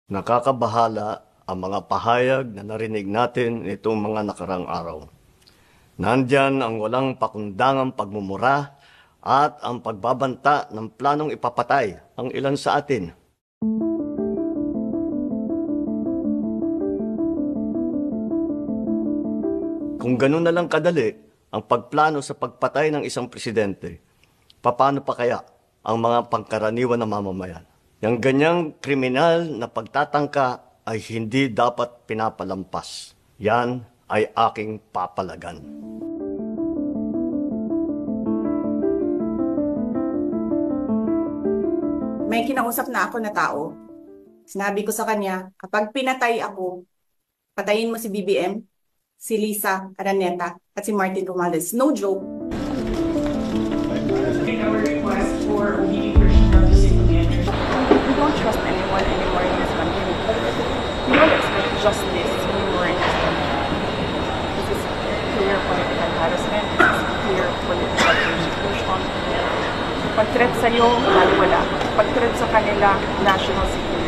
Nakakabahala ang mga pahayag na narinig natin nitong mga nakarang araw. Nandyan ang walang pakundangang pagmumura at ang pagbabanta ng planong ipapatay ang ilan sa atin. Kung ganun na lang kadali ang pagplano sa pagpatay ng isang presidente, paano pa kaya ang mga pangkaraniwan na mamamayan? Yang ganyang kriminal na pagtatangka ay hindi dapat pinapalampas. Yan ay aking papalagan. May kinausap na ako na tao. Sinabi ko sa kanya, kapag pinatay ako, patayin mo si BBM, si Lisa Araneta, at si Martin Romales. No joke. Our request for OBP Personnel to sit together. We don't trust anyone anymore in this country. We don't expect justice anymore in this country. This is clear political harassment. This is clear political persecution. Pag-threat sa'yo, wala. Pag-threat sa kanila, national security.